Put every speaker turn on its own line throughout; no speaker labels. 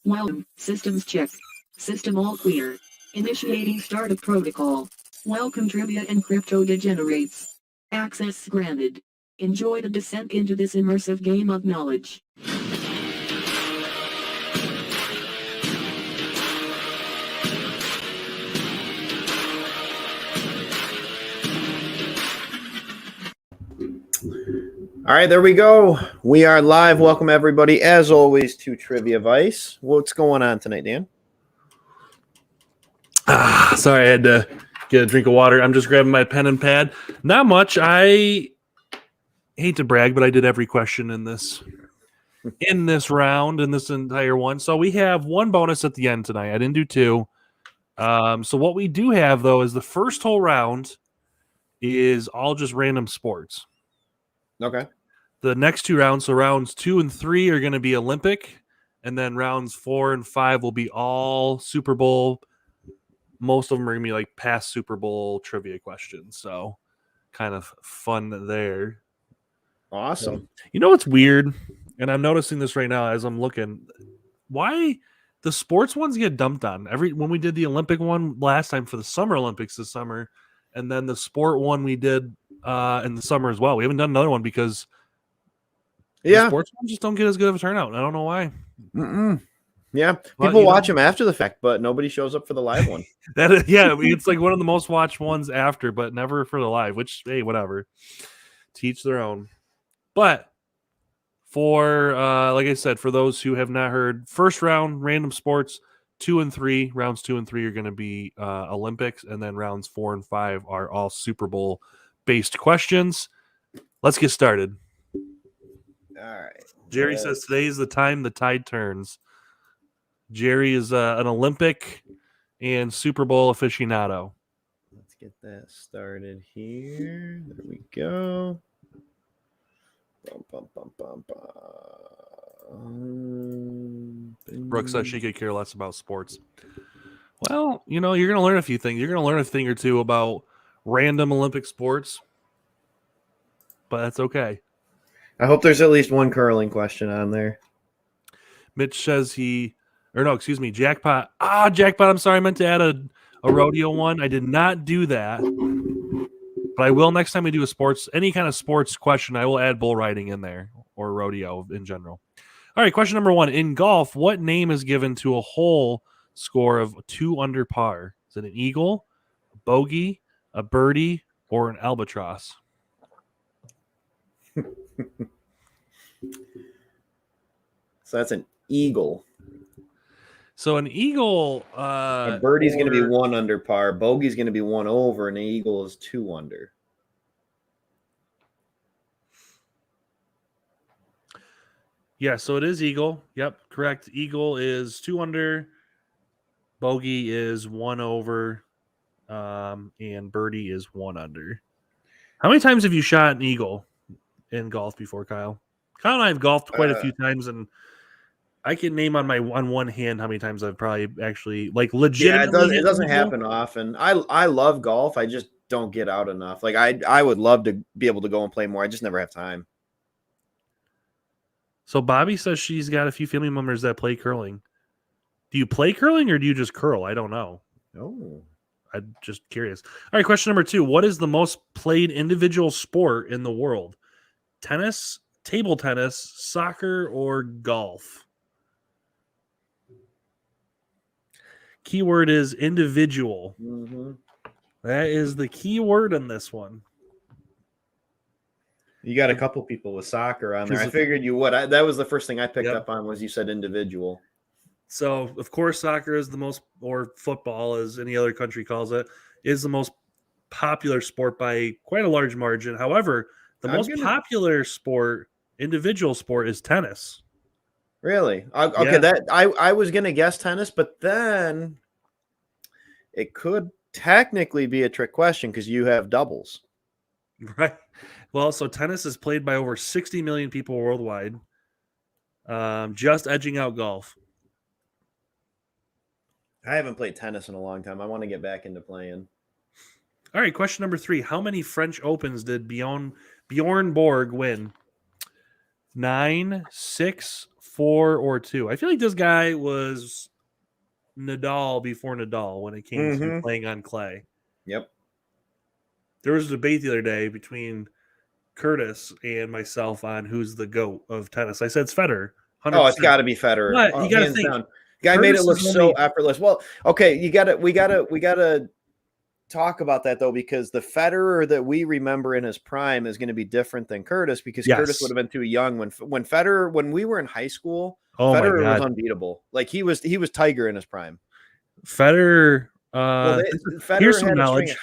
Welcome, systems check. System all clear. Initiating startup protocol. Welcome trivia and crypto degenerates. Access granted. Enjoy the descent into this immersive game of knowledge.
All right, there we go. We are live. Welcome, everybody, as always, to Trivia Vice. What's going on tonight, Dan?
Sorry, I had to get a drink of water. I'm just grabbing my pen and pad. Not much. I hate to brag, but I did every question in this round, in this entire one. So we have one bonus at the end tonight. I didn't do two. So what we do have, though, is the first whole round is all just random sports.
Okay.
The next two rounds, so rounds 2 and 3 are going to be Olympic, and then rounds 4 and 5 will be all Super Bowl. Most of them are going to be like past Super Bowl trivia questions, so kind of fun there.
Awesome.
You know what's weird? And I'm noticing this right now as I'm looking. Why the sports ones get dumped on? When we did the Olympic one last time for the Summer Olympics this summer, and then the sport one we did in the summer as well. We haven't done another one because the sports ones just don't get as good of a turnout. I don't know why.
Yeah, people watch them after the fact, but nobody shows up for the live one.
It's like one of the most watched ones after, but never for the live, which, hey, whatever. Teach their own. But for, like I said, for those who have not heard, first round, random sports, 2 and 3, rounds 2 and 3 are going to be Olympics, and then rounds 4 and 5 are all Super Bowl-based questions. Let's get started.
All right.
Jerry says today is the time the tide turns. Jerry is an Olympic and Super Bowl aficionado.
Let's get that started here. There we go.
Brooke says she could care less about sports. Well, you're going to learn a few things. You're going to learn a thing or two about random Olympic sports, but that's okay.
I hope there's at least one curling question on there.
Mitch says Jackpot. Jackpot. I'm sorry. I meant to add a rodeo one. I did not do that, but I will next time we do any kind of sports question. I will add bull riding in there or rodeo in general. All right. Question number 1. In golf, what name is given to a hole score of 2 under par? Is it an eagle, a bogey, a birdie, or an albatross?
So that's an eagle.
So an eagle,
a birdie's going to be 1 under par, bogey's going to be 1 over, and an eagle is 2 under.
Yeah, so it is eagle. Yep, correct. Eagle is 2 under, bogey is 1 over, and birdie is 1 under. How many times have you shot an eagle in golf before, Kyle? Kyle and I have golfed quite a few times, and I can name on one hand how many times I've probably actually legitimately.
Yeah, it doesn't happen often. I love golf. I just don't get out enough. Like I would love to be able to go and play more. I just never have time.
So Bobby says she's got a few family members that play curling. Do you play curling or do you just curl? I don't know.
Oh,
I'm just curious. All right, question number 2. What is the most played individual sport in the world? Tennis, table tennis, soccer, or golf? Keyword is individual.
Mm-hmm.
That is the key word in this one.
You got a couple people with soccer on there. I figured you would. That was the first thing I picked up on was you said individual.
So, of course, soccer is the most, or football, as any other country calls it, is the most popular sport by quite a large margin. However, the most popular sport, individual sport, is tennis.
Really? Okay, yeah. I was going to guess tennis, but then it could technically be a trick question because you have doubles.
Right. Well, so tennis is played by over 60 million people worldwide, just edging out golf.
I haven't played tennis in a long time. I want to get back into playing.
All right, question number 3. How many French Opens did Bjorn Borg win? 9, 6, 4 or 2. I feel like this guy was Nadal before Nadal when it came to playing on clay.
Yep.
There was a debate the other day between Curtis and myself on who's the GOAT of tennis. I said it's Federer. 100%.
Oh, it's got to be Federer.
But you got to
hands
think.
down. Guy
Curtis
made it look
is
so
only-
effortless. Well, okay, we gotta talk about that though, because the Federer that we remember in his prime is going to be different than Curtis, because Curtis would have been too young when Federer, when we were in high school.
Oh
Federer
my God.
was unbeatable. Like he was Tiger in his prime.
Federer.
Federer
here's some
had a
knowledge.
string.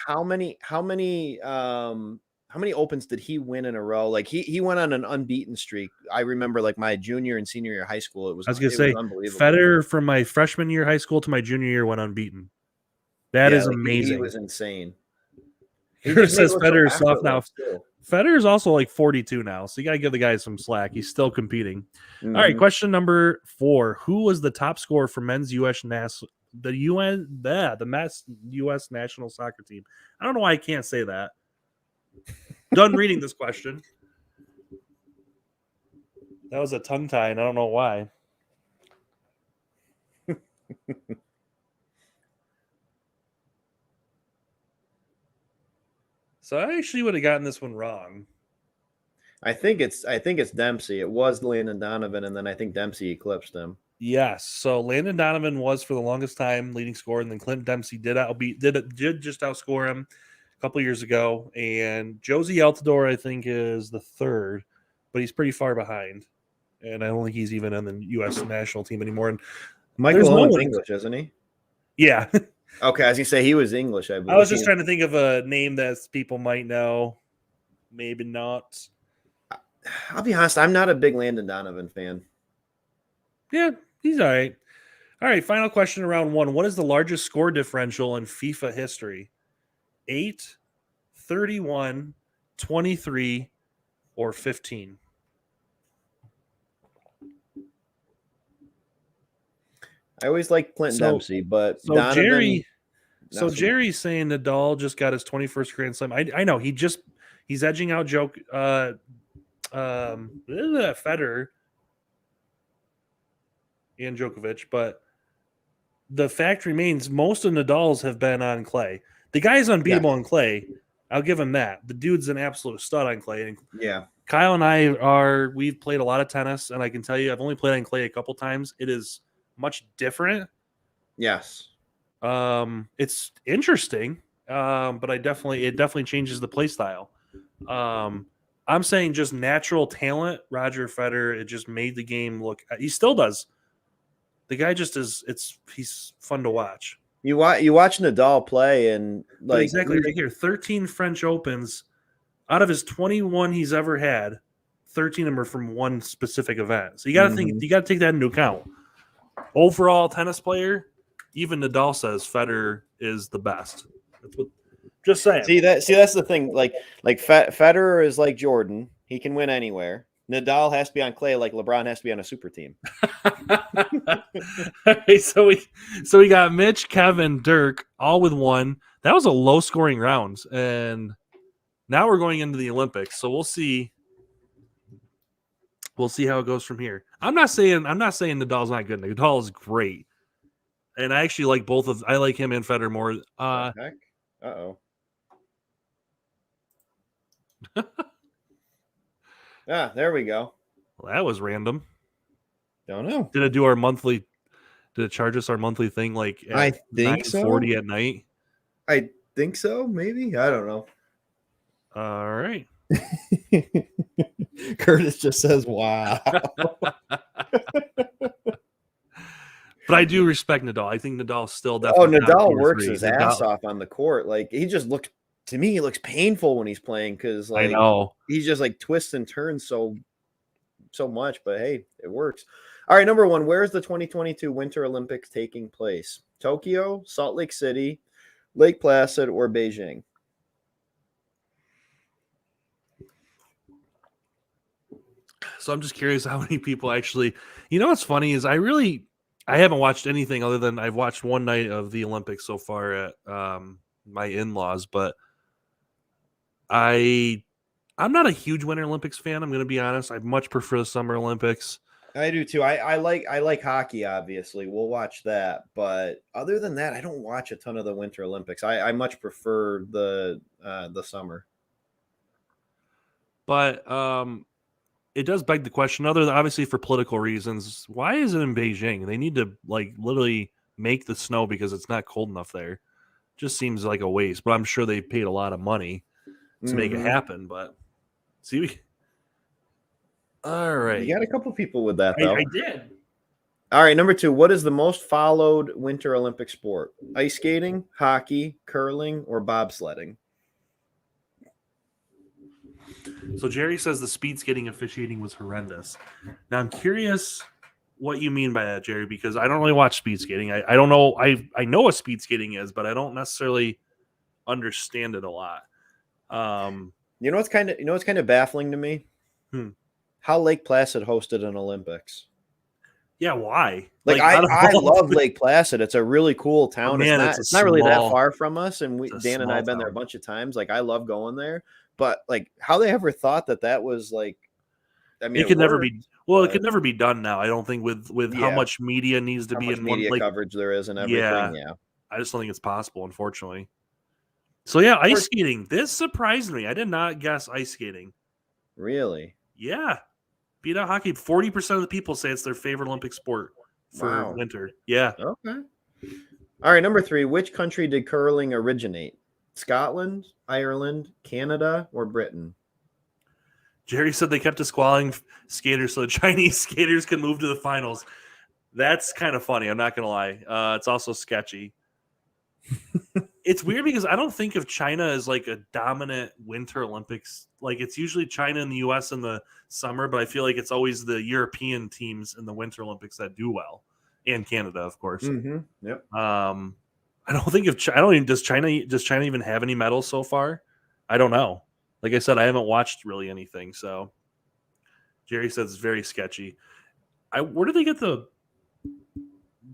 How many opens did he win in a row? Like he went on an unbeaten streak. I remember like my junior and senior year of high school.
I was gonna say
unbelievable.
Federer from my freshman year of high school to my junior year went unbeaten. That is amazing.
He was insane.
Here says Federer is
so
soft now. Federer is also like 42 now, so you gotta give the guy some slack. He's still competing. All right, question number 4: who was the top scorer for men's U.S. U.S. national soccer team? I don't know why I can't say that. Done reading this question. That was a tongue tie, and I don't know why. So I actually would have gotten this one wrong.
I think it's Dempsey. It was Landon Donovan, and then I think Dempsey eclipsed him.
Yes. So Landon Donovan was for the longest time leading scorer, and then Clint Dempsey did just outscore him a couple years ago. And Josie Altidore, I think, is the third, but he's pretty far behind. And I don't think he's even on the U.S. national team anymore. And
Michael Owen's English, isn't he?
Yeah.
Okay, I was gonna say he was English. I believe.
I was just trying to think of a name that people might know. Maybe not.
I'll be honest, I'm not a big Landon Donovan fan.
Yeah, he's all right. All right, final question around 1. What is the largest score differential in FIFA history? 8, 31, 23, or 15?
I always like Clint Dempsey, but Donovan,
Jerry's saying Nadal just got his 21st Grand Slam. I know he's edging out Federer and Djokovic, but the fact remains most of Nadal's have been on clay. The guy's unbeatable on clay. I'll give him that. The dude's an absolute stud on clay.
Yeah.
Kyle and we've played a lot of tennis, and I can tell you I've only played on clay a couple times. It is much different.
Yes.
It's interesting, but it definitely changes the play style. I'm saying just natural talent. Roger Federer, it just made the game look. He still does. The guy just is. He's fun to watch.
You watch Nadal play, and like
exactly right here, 13 French Opens out of his 21 he's ever had. 13 of them are from one specific event. So you got to think. You got to take that into account. Overall tennis player, even Nadal says Federer is the best. That's what. Just saying.
See that's the thing. Like Federer is like Jordan. He can win anywhere. Nadal has to be on clay, like LeBron has to be on a super team.
Right, so we got Mitch, Kevin, Dirk, all with 1. That was a low scoring round, and now we're going into the Olympics. So we'll see. We'll see how it goes from here. I'm not saying Nadal's not good. Nadal is great, and I actually like both of. I like him and Federer more.
Uh-oh. There we go.
Well, that was random.
Don't know.
Did it charge us our monthly thing like at
I think
9:40 at night?
I think so, maybe. I don't know.
All right.
Curtis just says, wow.
But I do respect Nadal. I think Nadal still definitely.
Nadal works his ass off on the court. Like he just looks to me, he looks painful when he's playing because like
I know
he's just like twists and turns so much. But hey, it works. All right, number 1. Where is the 2022 Winter Olympics taking place? Tokyo, Salt Lake City, Lake Placid, or Beijing?
So I'm just curious how many people actually. You know what's funny is I haven't watched anything other than I've watched one night of the Olympics so far at my in-laws, but I'm not a huge Winter Olympics fan. I'm going to be honest. I much prefer the Summer Olympics.
I do too. I like hockey. Obviously, we'll watch that. But other than that, I don't watch a ton of the Winter Olympics. I much prefer the summer.
But it does beg the question, other than obviously for political reasons, why is it in Beijing? They need to like literally make the snow because it's not cold enough there. Just seems like a waste. But I'm sure they paid a lot of money to make it happen. But see, all right,
You got a couple people with that though.
I did.
All right, number 2. What is the most followed Winter Olympic sport? Ice skating, hockey, curling, or bobsledding?
So Jerry says the speed skating officiating was horrendous. Now I'm curious what you mean by that, Jerry, because I don't really watch speed skating. I don't know. I know what speed skating is, but I don't necessarily understand it a lot.
You know what's kind of baffling to me? How Lake Placid hosted an Olympics.
Yeah, why?
Like I love Lake Placid. It's a really cool town.
Man,
it's not really that far from us, and Dan and I have been there a bunch of times. Like I love going there, but like how they ever thought that was like, I mean,
it could never be. Well, it could never be done now. I don't think with how much media needs to be in
media
one
coverage there is and everything. Yeah,
I just don't think it's possible, unfortunately. So yeah, ice skating. This surprised me. I did not guess ice skating.
Really?
Yeah. Beat out hockey. 40% of the people say it's their favorite Olympic sport for winter. Yeah.
Okay. All right, number 3. Which country did curling originate? Scotland, Ireland, Canada, or Britain?
Jerry said they kept disqualifying skaters so the Chinese skaters can move to the finals. That's kind of funny. I'm not going to lie. It's also sketchy. It's weird because I don't think of China as like a dominant Winter Olympics. Like it's usually China and the U.S. in the summer, but I feel like it's always the European teams in the Winter Olympics that do well, and Canada, of course.
Mm-hmm. Yep.
I don't think of. I don't even. Does China even have any medals so far? I don't know. Like I said, I haven't watched really anything. So Jerry says it's very sketchy. Where do they get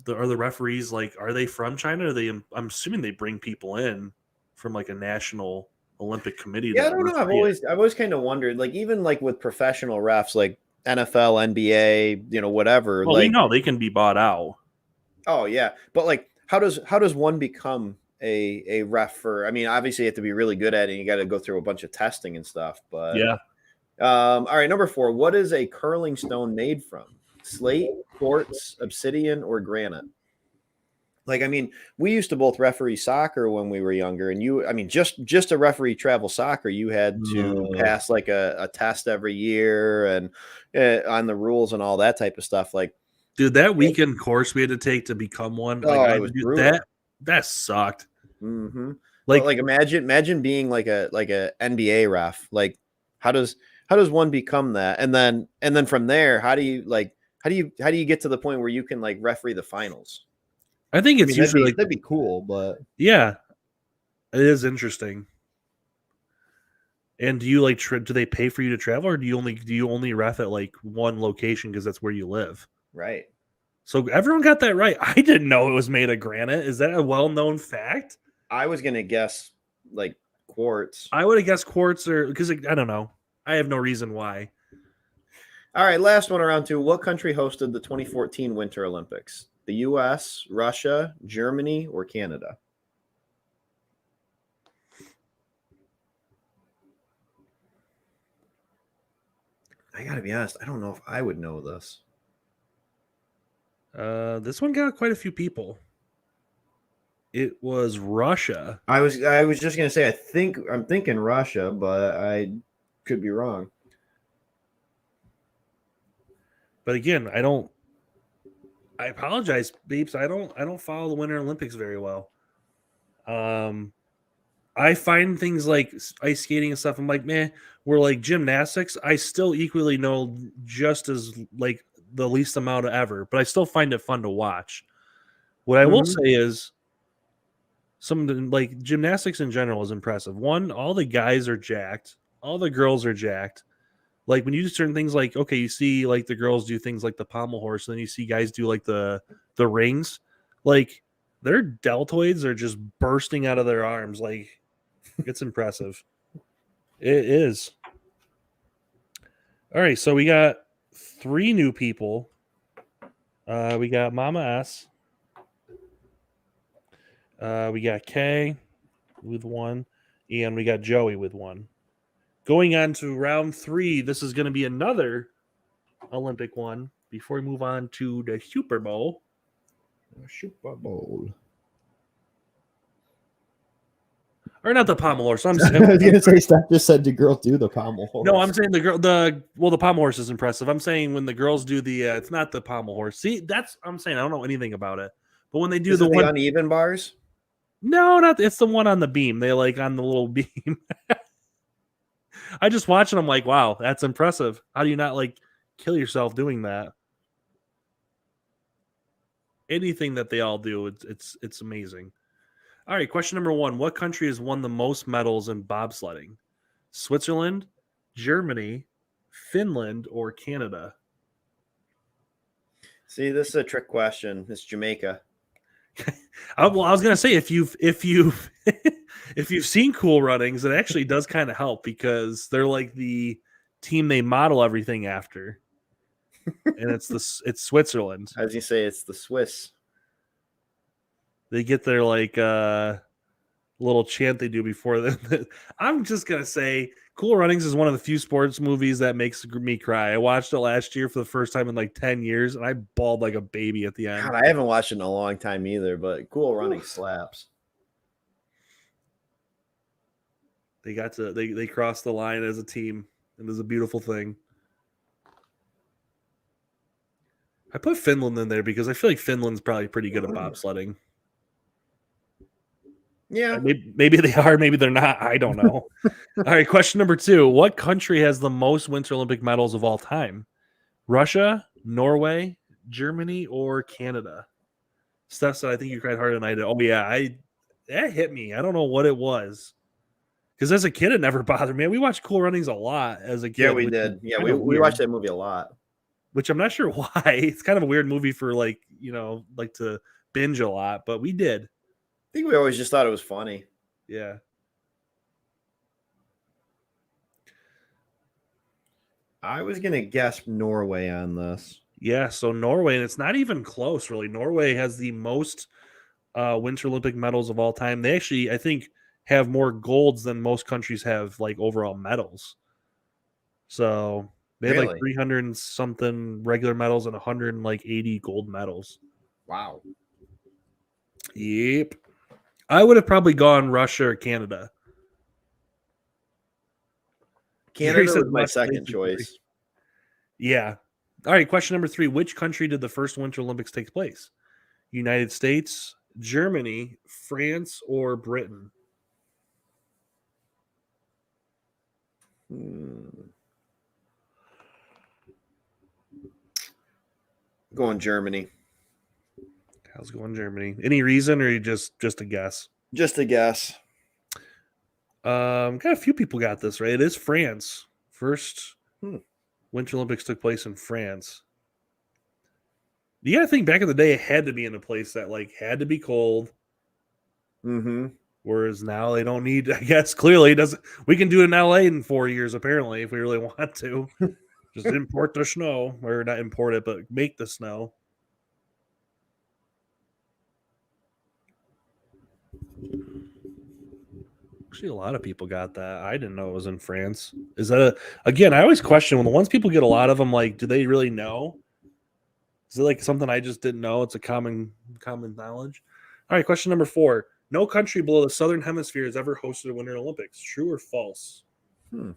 are the referees like? Are they from China? I'm assuming they bring people in from like a national Olympic committee.
Yeah, I don't know. I've always kind of wondered, like even like with professional refs, like NFL, NBA, whatever.
Well,
like,
we know they can be bought out.
Oh yeah, but like, how does one become a ref for? I mean, obviously you have to be really good at it. And you got to go through a bunch of testing and stuff. But
yeah.
All right, number 4. What is a curling stone made from? Slate, quartz, obsidian, or granite? Like, I mean, we used to both referee soccer when we were younger, and just to referee travel soccer, you had to pass like a test every year and on the rules and all that type of stuff. Like,
dude, that weekend course we had to take to become one.
It was brutal.
That sucked.
Mm-hmm. Like imagine being like a NBA ref. Like, how does one become that? And then from there, how do you get to the point where you can like referee the finals?
I think it's usually
that'd be cool, but
yeah, it is interesting. And do you do they pay for you to travel, or do you only ref at like one location because that's where you live?
Right.
So everyone got that right. I didn't know it was made of granite. Is that a well-known fact?
I was gonna guess like quartz.
I would have guessed quartz, or because I don't know. I have no reason why.
All right, last one around 2. What country hosted the 2014 Winter Olympics? The U.S., Russia, Germany, or Canada? I gotta be honest. I don't know if I would know this.
This one got quite a few people. It was Russia.
I was just gonna say I'm thinking Russia, but I could be wrong.
But again, I apologize, beeps. I don't follow the Winter Olympics very well. I find things like ice skating and stuff. I'm like, man, we're like gymnastics. I still equally know just as like the least amount of ever, but I still find it fun to watch. What I will say is some like gymnastics in general is impressive. One, all the guys are jacked, all the girls are jacked. Like when you do certain things, like okay, you see like the girls do things like the pommel horse, and then you see guys do like the rings. Like their deltoids are just bursting out of their arms. Like it's impressive. It is. All right, so we got 3 new people We got Mama S. We got K with 1, and we got Joey with 1. Going on to round 3, this is going to be another Olympic one before we move on to the Super Bowl.
Super Bowl.
Or not the pommel horse.
I was going to say, Steph just said the girl do the pommel horse.
No, I'm saying the pommel horse is impressive. I'm saying when the girls do the, it's not the pommel horse. See, I'm saying I don't know anything about it. But when they do the
uneven bars?
No, not it's the one on the beam. They like on the little beam. I just watch it. I'm like, wow, that's impressive. How do you not like kill yourself doing that? Anything that they all do, it's amazing. All right, question number 1. What country has won the most medals in bobsledding? Switzerland, Germany, Finland, or Canada?
See, this is a trick question. It's Jamaica.
Well, I was gonna say if you've if you've seen Cool Runnings, it actually does kind of help because they're like the team they model everything after, and it's Switzerland.
As you say, it's the Swiss.
They get their like little chant they do before the. I'm just gonna say Cool Runnings is one of the few sports movies that makes me cry. I watched it last year for the first time in like 10 years, and I bawled like a baby at the end.
God, I haven't watched it in a long time either, but Cool Runnings slaps.
They got to they crossed the line as a team, and it was a beautiful thing. I put Finland in there because I feel like Finland's probably pretty good at bobsledding.
Yeah.
Maybe they are, maybe they're not. I don't know. All right, question number 2. What country has the most Winter Olympic medals of all time? Russia, Norway, Germany, or Canada? Steph said, I think you cried harder than I did. Oh, yeah. That hit me. I don't know what it was. Because as a kid, it never bothered me. We watched Cool Runnings a lot as a kid.
Yeah, we did. Yeah, we watched that movie a lot.
Which I'm not sure why. It's kind of a weird movie for like to binge a lot, but we did.
I think we always just thought it was funny.
Yeah.
I was going to guess Norway on this.
Yeah, so Norway, and it's not even close, really. Norway has the most Winter Olympic medals of all time. They actually, I think, have more golds than most countries have, like, overall medals. So they have, like, 300 and something regular medals and 180 gold medals.
Wow.
Yep. I would have probably gone Russia or Canada.
Canada was my second choice.
Yeah. All right, question number 3. Which country did the first Winter Olympics take place? United States, Germany, France, or Britain?
Going Germany.
How's going Germany? Any reason, or you just a guess?
Just a guess.
Got a few people got this right. It is France. First Winter Olympics took place in France. You got to think back in the day, it had to be in a place that like had to be cold.
Mm-hmm.
Whereas now they don't need. I guess clearly it doesn't. We can do it in LA in 4 years apparently if we really want to. Just import the snow, or not import it, but make the snow. Actually, a lot of people got that. I didn't know it was in France. Is that again? I always question when the ones people get a lot of them. Like, do they really know? Is it like something I just didn't know? It's a common knowledge. All right, question number 4. No country below the Southern Hemisphere has ever hosted a Winter Olympics. True or false?
I'm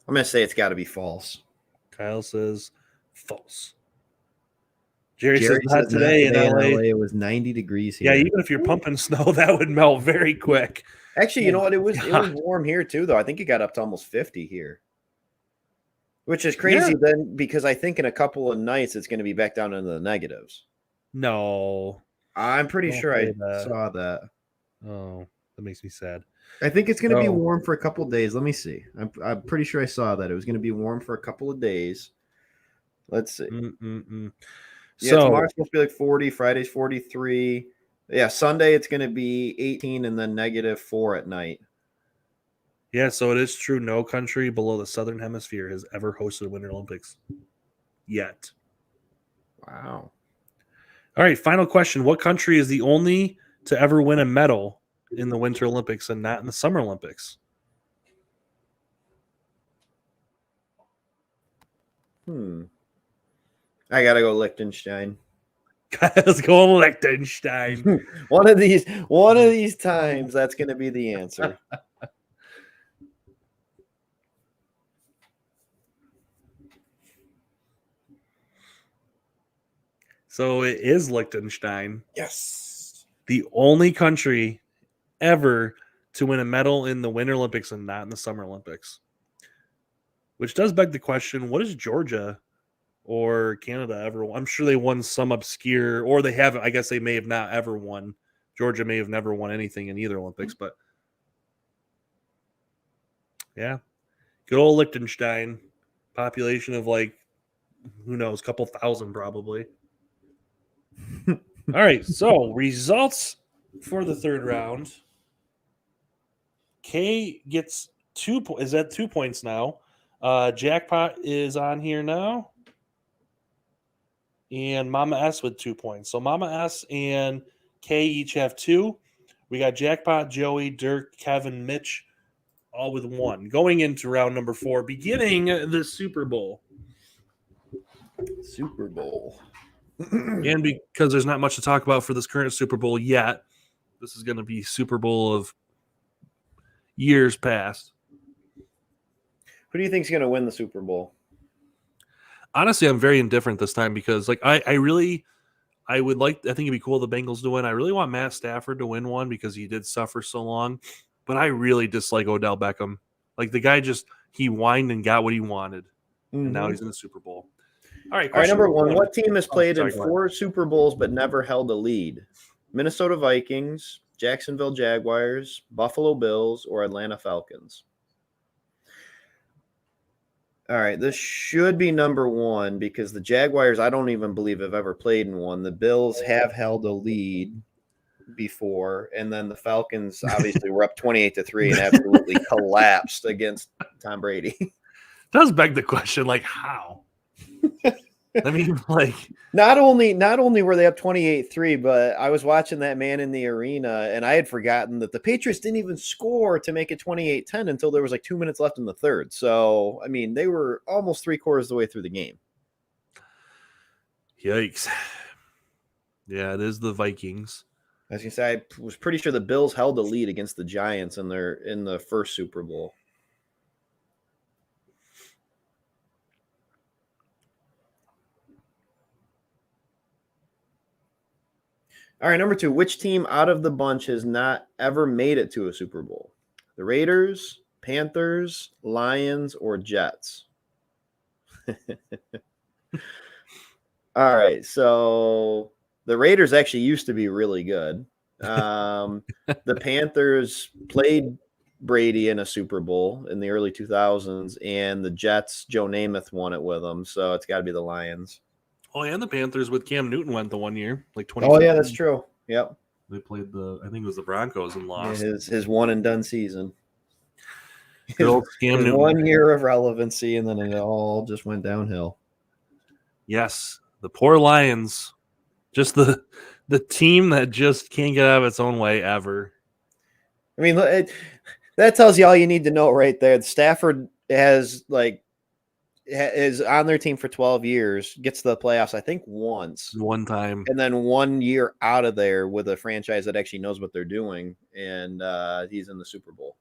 going to say it's got to be false.
Kyle says false. Jerry says not today in LA.
It was 90 degrees here.
Yeah, even if you're pumping snow, that would melt very quick.
Actually, you know what? It was warm here too, though. I think it got up to almost 50 here, which is crazy. Then because I think in a couple of nights it's going to be back down into the negatives.
No,
I'm pretty sure I saw that.
Oh, that makes me sad.
I think it's going to be warm for a couple of days. Let me see. I'm pretty sure I saw that it was going to be warm for a couple of days. Let's see. Yeah, tomorrow's supposed to be like 40. Friday's 43. Yeah, Sunday it's going to be 18 and then -4 at night.
Yeah, so it is true. No country below the Southern Hemisphere has ever hosted Winter Olympics yet.
Wow.
All right, final question. What country is the only to ever win a medal in the Winter Olympics and not in the Summer Olympics?
I gotta go Liechtenstein.
Let's go Liechtenstein.
one of these times, that's gonna be the answer.
So it is Liechtenstein.
Yes.
The only country ever to win a medal in the Winter Olympics and not in the Summer Olympics. Which does beg the question, what is Georgia or Canada ever won? I'm sure they won some obscure, or they haven't. I guess they may have not ever won. Georgia may have never won anything in either Olympics, but yeah. Good old Liechtenstein. Population of like, who knows, a couple thousand probably. All right, so results for the third round. K gets 2 points. Is at 2 points now. Jackpot is on here now. And Mama S with 2 points. So Mama S and K each have 2. We got Jackpot, Joey, Dirk, Kevin, Mitch, all with 1. Going into round number 4, beginning the Super Bowl.
Super Bowl.
And because there's not much to talk about for this current Super Bowl yet, this is going to be Super Bowl of years past.
Who do you think is going to win the Super Bowl?
Honestly, I'm very indifferent this time because, like, I would like. I think it'd be cool the Bengals to win. I really want Matt Stafford to win one because he did suffer so long. But I really dislike Odell Beckham. Like the guy he whined and got what he wanted, and now he's in the Super Bowl. All right,
number 1. What team has played in 4 Super Bowls but never held a lead? Minnesota Vikings, Jacksonville Jaguars, Buffalo Bills, or Atlanta Falcons? All right, this should be number 1 because the Jaguars, I don't even believe have ever played in one. The Bills have held a lead before, and then the Falcons obviously were up 28-3 and absolutely collapsed against Tom Brady.
It does beg the question, like how? I mean, like
not only were they up 28-3, but I was watching that Man in the Arena, and I had forgotten that the Patriots didn't even score to make it 28-10 until there was like 2 minutes left in the third. So, I mean, they were almost 3/4 of the way through the game.
Yikes. Yeah, it is the Vikings.
As you say, I was pretty sure the Bills held the lead against the Giants in the first Super Bowl. All right, number 2. Which team out of the bunch has not ever made it to a Super Bowl? The Raiders, Panthers, Lions, or Jets? All right, so the Raiders actually used to be really good. The Panthers played Brady in a Super Bowl in the early 2000s, and the Jets, Joe Namath won it with them, so it's got to be the Lions.
Oh, and the Panthers with Cam Newton went the 1 year, like 20.
Oh yeah, that's true. Yep.
They played I think it was the Broncos and lost.
Yeah, his one and done season.
Good old Cam Newton.
1 year of relevancy, and then it all just went downhill.
Yes, the poor Lions, just the team that just can't get out of its own way ever.
I mean, that tells you all you need to know right there. Stafford is on their team for 12 years, gets to the playoffs, I think once.
One time.
And then 1 year out of there with a franchise that actually knows what they're doing, and he's in the Super Bowl.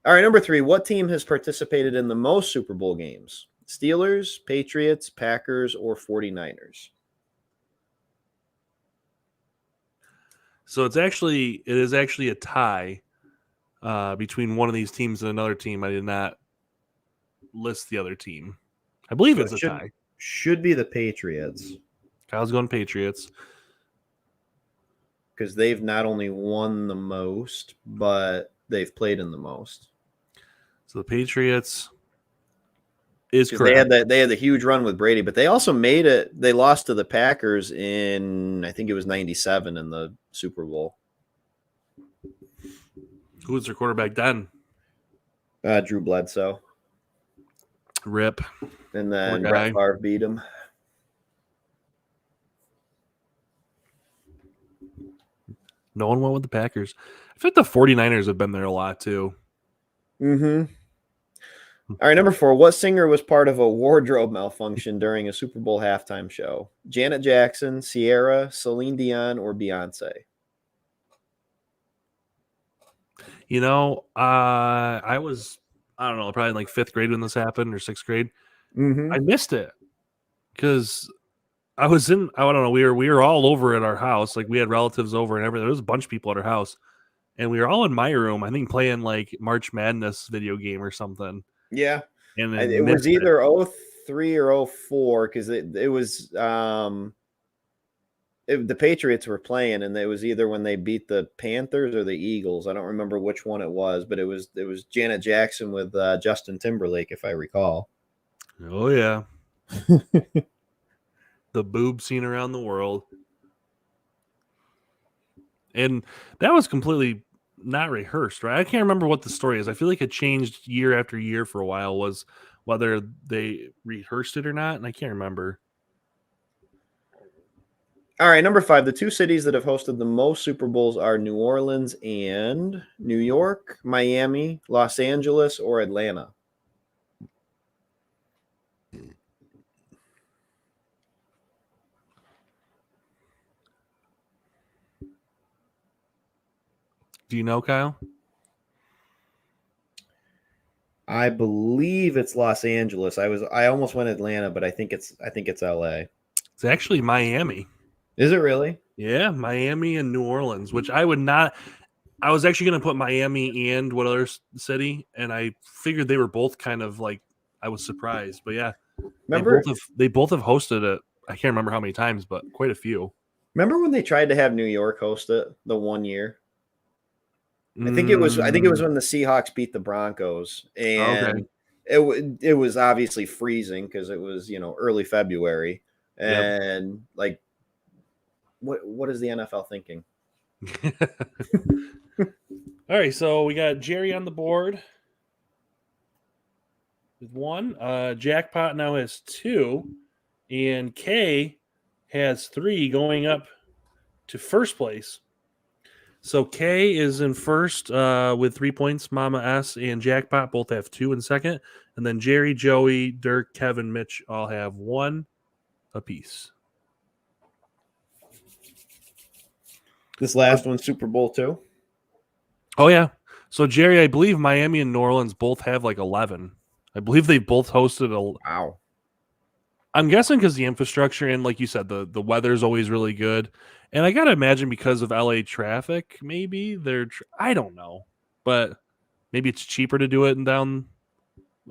All right, number 3, what team has participated in the most Super Bowl games? Steelers, Patriots, Packers, or 49ers?
So it is actually a tie between one of these teams and another team. I did not list the other team. I believe it's a tie.
Should be the Patriots.
Kyle's going Patriots.
Because they've not only won the most, but they've played in the most.
So the Patriots is correct.
They had the huge run with Brady, but they also made it. They lost to the Packers in, I think it was 97 in the Super Bowl.
Who was their quarterback then?
Drew Bledsoe.
Rip.
And then Brett Favre beat him.
No one went with the Packers. I think the 49ers have been there a lot too.
Mm-hmm. All right, number 4. What singer was part of a wardrobe malfunction during a Super Bowl halftime show? Janet Jackson, Ciara, Celine Dion, or Beyonce?
You know, I was, I don't know, probably in like 5th grade when this happened, or 6th grade.
Mm-hmm.
I missed it because I don't know, we were all over at our house. Like, we had relatives over and everything. There was a bunch of people at our house. And we were all in my room, I think, playing like March Madness video game or something.
Yeah.
And
it was either 03 or 04 because it was the Patriots were playing, and it was either when they beat the Panthers or the Eagles. I don't remember which one it was, but it was Janet Jackson with Justin Timberlake, if I recall.
Oh, yeah. The boob scene around the world. And that was completely not rehearsed, right? I can't remember what the story is. I feel like it changed year after year for a while, was whether they rehearsed it or not, and I can't remember.
All right, number 5. The 2 cities that have hosted the most Super Bowls are New Orleans and New York, Miami, Los Angeles, or Atlanta.
Do you know, Kyle?
I believe it's Los Angeles. I almost went Atlanta, but I think it's LA.
It's actually Miami.
Is it really?
Yeah, Miami and New Orleans, which I would not. I was actually going to put Miami and what other city, and I figured they were both kind of like, I was surprised, but yeah,
remember
they both have hosted it. I can't remember how many times, but quite a few.
Remember when they tried to have New York host it the one year? I think it was when the Seahawks beat the Broncos, and it was obviously freezing because it was early February, and like what is the NFL thinking?
All right, so we got Jerry on the board with 1. Jackpot now has 2, and Kay has 3 going up to first place. So Kay is in first with 3 points. Mama S and Jackpot both have 2 in second. And then Jerry, Joey, Dirk, Kevin, Mitch all have 1 apiece.
This last one's Super Bowl 2?
Oh, yeah. So, Jerry, I believe Miami and New Orleans both have like 11. I believe they both hosted a...
Wow.
I'm guessing because the infrastructure and, like you said, the weather's always really good. And I got to imagine because of LA traffic, maybe I don't know. But maybe it's cheaper to do it down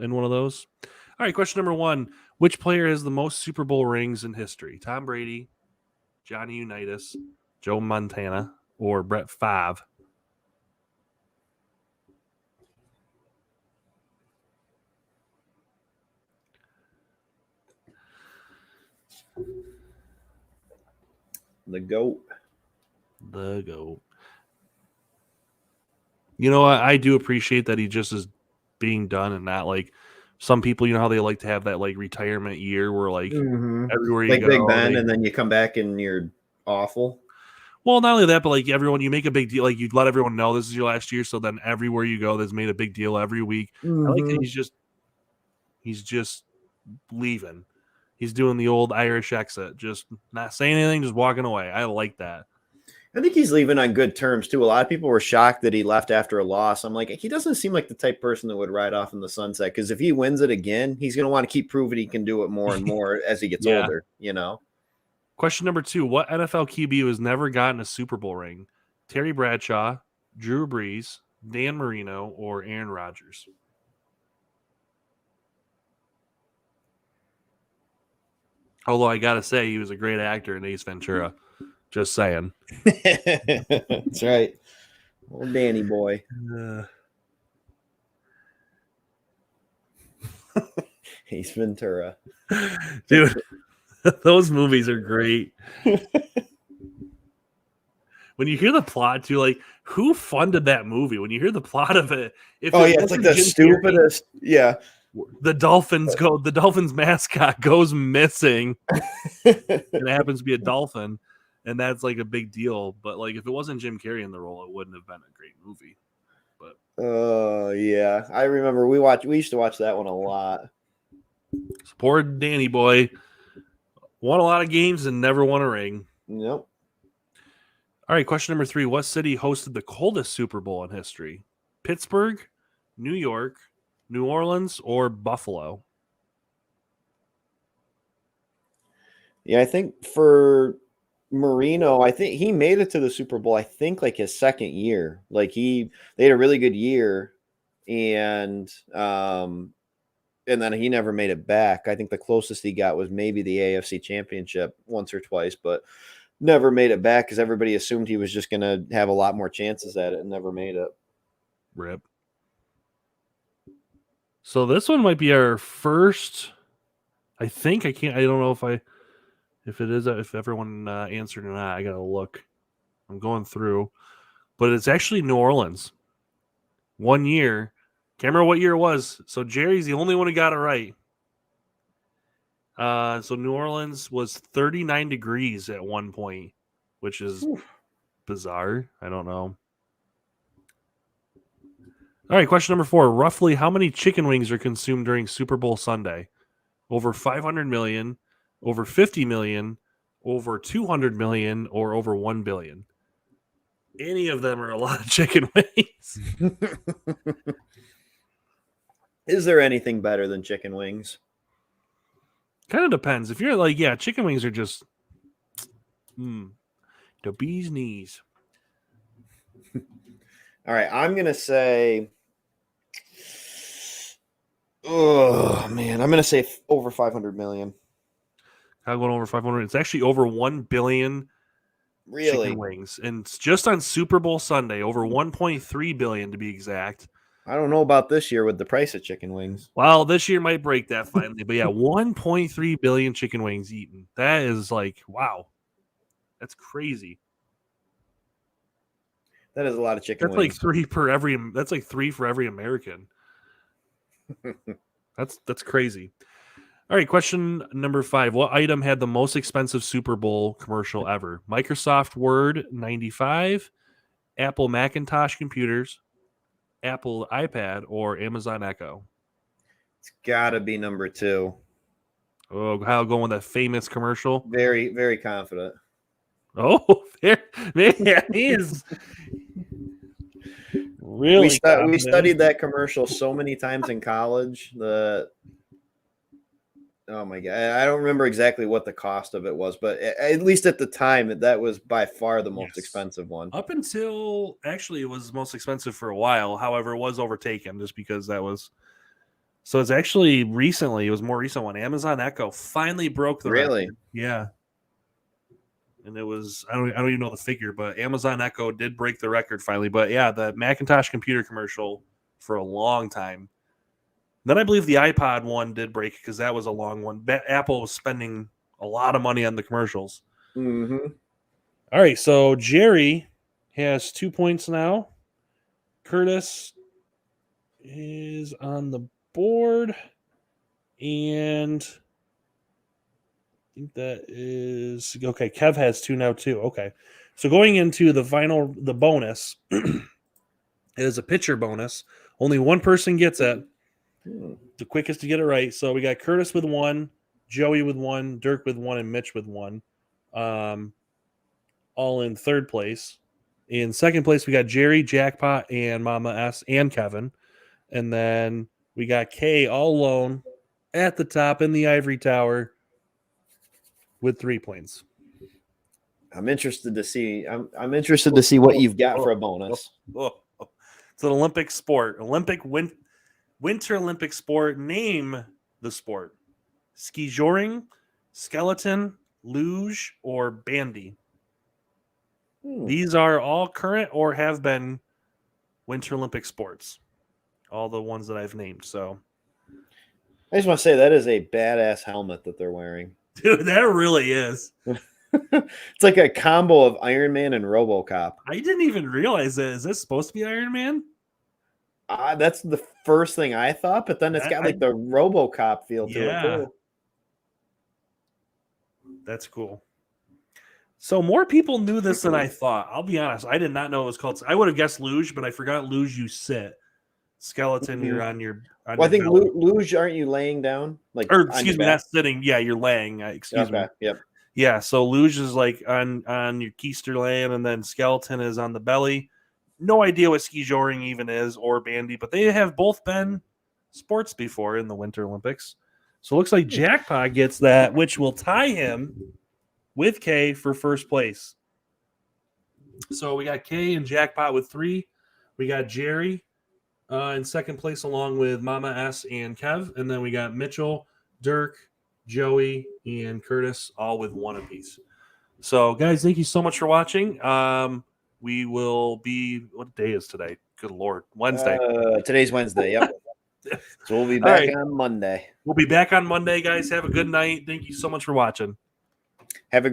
in one of those. All right, question number 1. Which player has the most Super Bowl rings in history? Tom Brady, Johnny Unitas, Joe Montana, or Brett Favre?
The GOAT.
The GOAT. You know what? I do appreciate that he just is being done and not like some people, you know how they like to have that like retirement year where like everywhere you
like
go.
Big Ben, and then you come back and you're awful.
Well, not only that, but like you make a big deal. Like you let everyone know this is your last year. So then everywhere you go, there's made a big deal every week. I like that he's just leaving. He's doing the old Irish exit, just not saying anything, just walking away. I like that.
I think he's leaving on good terms too. A lot of people were shocked that he left after a loss. I'm like, he doesn't seem like the type of person that would ride off in the sunset, because if he wins it again, he's going to want to keep proving he can do it more and more as he gets older,
Question number 2. What NFL QB has never gotten a Super Bowl ring? Terry Bradshaw, Drew Brees, Dan Marino, or Aaron Rodgers? Although I got to say, he was a great actor in Ace Ventura. Just saying.
That's right. Old Danny boy. Ace Ventura.
Dude, those movies are great. when you hear the plot too, like who funded that movie? When you hear the plot of it, if
it's like the stupidest.
The Dolphins mascot goes missing, and it happens to be a dolphin, and that's like a big deal. But like if it wasn't Jim Carrey in the role, it wouldn't have been a great movie. But
yeah, I remember we used to watch that one a lot.
Poor Danny boy won a lot of games and never won a ring.
Nope.
All right, question number 3. What city hosted the coldest Super Bowl in history? Pittsburgh, New York, New Orleans, or Buffalo?
Yeah, I think for Marino, I think he made it to the Super Bowl, I think like his second year. Like they had a really good year, and then he never made it back. I think the closest he got was maybe the AFC Championship once or twice, but never made it back because everybody assumed he was just going to have a lot more chances at it and never made it.
Rip. So this one might be our first. I think I don't know if everyone answered or not. I gotta look. I'm going through, but it's actually New Orleans. 1 year. Can't remember what year it was. So Jerry's the only one who got it right. So New Orleans was 39 degrees at one point, which is bizarre. I don't know. All right, question number 4. Roughly how many chicken wings are consumed during Super Bowl Sunday? Over 500 million, over 50 million, over 200 million, or over 1 billion? Any of them are a lot of chicken wings.
Is there anything better than chicken wings?
Kind of depends. If you're like, yeah, chicken wings are just the bee's knees.
All right, I'm going to say, I'm going to say over 500 million.
I'm going over 500. It's actually over 1 billion chicken wings. And it's just on Super Bowl Sunday, over 1.3 billion to be exact.
I don't know about this year with the price of chicken wings.
Well, this year might break that finally. But yeah, 1.3 billion chicken wings eaten. That is like, wow. That's crazy.
That is a lot of chicken
wings.
That's
like 3 for every American. That's crazy. All right, question number 5. What item had the most expensive Super Bowl commercial ever? Microsoft Word 95, Apple Macintosh computers, Apple iPad, or Amazon Echo?
It's got to be number 2.
Oh, how going with that famous commercial?
Very, very confident.
Oh, man, he is really.
We studied that commercial so many times in college. Oh my God, I don't remember exactly what the cost of it was, but at least at the time, that was by far the most expensive one.
Up until actually, it was most expensive for a while. However, it was overtaken just because that was. So it's actually recently. It was more recent when Amazon Echo finally broke the record. Yeah. And it was I don't even know the figure, but Amazon Echo did break the record finally. But yeah, the Macintosh computer commercial for a long time. Then I believe the iPod one did break because that was a long one. Apple was spending a lot of money on the commercials.
Mm-hmm.
All right, so Jerry has 2 points now. Curtis is on the board, and I think that is okay. Kev has 2 now too. Okay, so going into the bonus is a pitcher bonus. Only one person gets it. The quickest to get it right. So we got Curtis with 1, Joey with 1, Dirk with 1, and Mitch with 1. All in third place. In second place, we got Jerry, Jackpot, and Mama S, and Kevin. And then we got Kay all alone at the top in the ivory tower with 3 points.
I'm interested to see. I'm interested to see what you've got for a bonus.
It's an Olympic sport. Winter Olympic sport. Name the sport. Ski joring, skeleton, luge, or bandy. These are all current or have been Winter Olympic sports. All the ones that I've named. So
I just want to say that is a badass helmet that they're wearing.
Dude, that really is.
It's like a combo of Iron Man and RoboCop.
I didn't even realize that. Is this supposed to be Iron Man?
That's the first thing I thought, but then it's got like the RoboCop feel to it too.
That's cool. So more people knew this than I thought. I'll be honest. I did not know it was called. I would have guessed luge, but I forgot luge. You sit. Skeleton, you're on your.
Well, I think luge, aren't you laying down? Like,
or excuse me, not sitting. Yeah, you're laying. Excuse me.
Yep.
Yeah, so luge is like on your keister laying, and then skeleton is on the belly. No idea what ski joring even is or bandy, but they have both been sports before in the Winter Olympics. So it looks like Jackpot gets that, which will tie him with K for first place. So we got K and Jackpot with 3. We got Jerry in second place along with Mama S and Kev. And then we got Mitchell, Dirk, Joey, and Curtis all with 1 apiece. So, guys, thank you so much for watching. We will be – what day is today? Good Lord. Wednesday.
Today's Wednesday, yep. So we'll be back on Monday.
We'll be back on Monday, guys. Have a good night. Thank you so much for watching.
Have a